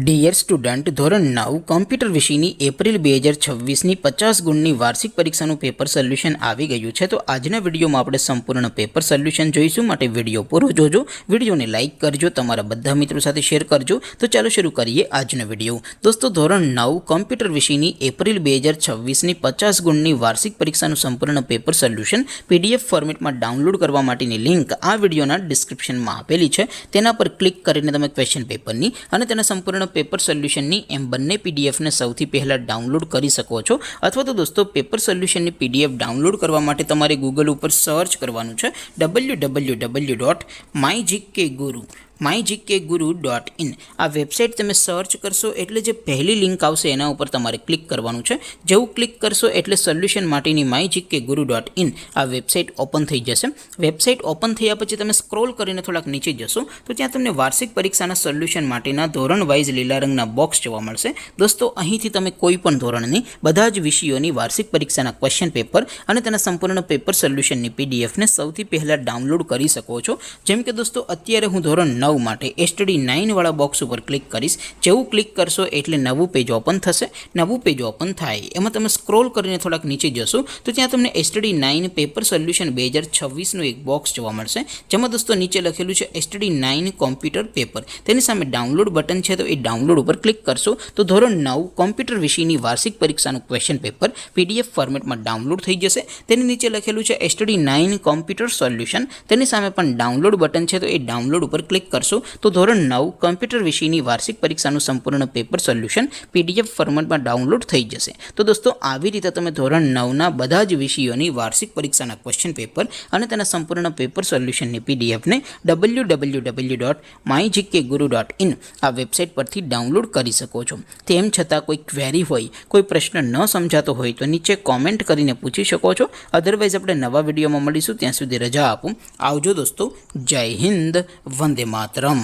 Dear student, ધોરણ 9 computer વિષયની April 2026ની 50 ગુણની વાર્ષિક પરીક્ષાનું પેપર સોલ્યુશન આવી ગયું છે. તો આજના વિડીયોમાં આપણે સંપૂર્ણ પેપર સોલ્યુશન જોઈશું. માટે વિડીયો પૂરો જોજો, વિડીયોને લાઇક કરજો, તમારા બધા મિત્રો સાથે શેર કરજો. તો ચાલો શરૂ કરીએ આજનો વિડીયો. દોસ્તો, ધોરણ 9 કોમ્પ્યુટર વિષયની એપ્રિલ 2026ની 50 ગુણની વાર્ષિક પરીક્ષાનું સંપૂર્ણ પેપર સોલ્યુશન પીડીએફ ફોર્મેટમાં ડાઉનલોડ કરવા માટેની લિંક આ વિડીયોના ડિસ્ક્રિપ્શનમાં આપેલી છે. તેના પર ક્લિક કરીને તમે ક્વેશ્ચન પેપરની અને તેના સંપૂર્ણ પેપર સોલ્યુશનની એમ બંને પીડીએફને સૌથી પહેલાં ડાઉનલોડ કરી શકો છો. અથવા તો દોસ્તો, પેપર સોલ્યુશનની પીડીએફ ડાઉનલોડ કરવા માટે તમારે ગૂગલ ઉપર સર્ચ કરવાનું છે www.mygkguru.in. આ વેબસાઇટ તમે સર્ચ કરશો એટલે જે પહેલી લિંક આવશે એના ઉપર તમારે ક્લિક કરવાનું છે. જેવું ક્લિક કરશો એટલે સોલ્યુશન માટેની mygkguru.in આ વેબસાઇટ ઓપન થઈ જશે. વેબસાઇટ ઓપન થયા પછી તમે સ્ક્રોલ કરીને થોડાક નીચે જશો તો ત્યાં તમને વાર્ષિક પરીક્ષાના સોલ્યુશન માટેના ધોરણ વાઇઝ લીલા રંગના બોક્સ જોવા મળશે. દોસ્તો, અહીંથી તમે કોઈ પણ ધોરણની બધા જ વિષયોની વાર્ષિક પરીક્ષાના ક્વેશ્ચન પેપર અને તેના સંપૂર્ણ પેપર સોલ્યુશનની પીડીએફને સૌથી પહેલાં ડાઉનલોડ કરી શકો છો. જેમ કે દોસ્તો, અત્યારે હું ધોરણ 9 માટે STD9 વાળા બોક્સ ઉપર ક્લિક કરીશ. જેવું ક્લિક કરશો એટલે નવું પેજ ઓપન થશે. નવું પેજ ઓપન થાય એમાં તમે સ્ક્રોલ કરીને થોડાક નીચે જશો તો ત્યાં તમને STD9 પેપર સોલ્યુશન 2026નું એક બોક્સ જોવા મળશે. જેમાં દોસ્તો નીચે લખેલું છે STD9 કોમ્પ્યુટર પેપર. તેની સામે ડાઉનલોડ બટન છે, તો એ ડાઉનલોડ ઉપર ક્લિક કરશો તો ધોરણ 9 કોમ્પ્યુટર વિષયની વાર્ષિક પરીક્ષાનું ક્વેશ્ચન પેપર PDF ફોર્મેટમાં ડાઉનલોડ થઈ જશે. તેની નીચે લખેલું છે STD9 કોમ્પ્યુટર સોલ્યુશન. તેની સામે પણ ડાઉનલોડ બટન છે, તો એ ડાઉનલોડ ઉપર ક્લિક કરશો તો ધોરણ 9 કોમ્પ્યુટર વિષયની વાર્ષિક પરીક્ષાનું સંપૂર્ણ પેપર સોલ્યુશન PDF ફોર્મેટમાં ડાઉનલોડ થઈ જશે. તો દોસ્તો, આવી રીતે તમે ધોરણ 9ના બધા જ વિષયોની વાર્ષિક પરીક્ષાના ક્વેશ્ચન પેપર અને તેના સંપૂર્ણ પેપર સોલ્યુશનની પીડીએફને www.mygkguru.in આ વેબસાઇટ પરથી ડાઉનલોડ કરી શકો છો. તેમ છતાં કોઈ ક્વેરી હોય, કોઈ પ્રશ્ન ન સમજાતો હોય તો નીચે કોમેન્ટ કરીને પૂછી શકો છો. અધરવાઇઝ આપણે નવા વિડીયોમાં મળીશું. ત્યાં સુધી રજા આપું. આવજો દોસ્તો. જય હિન્દ. વંદે માતરમ.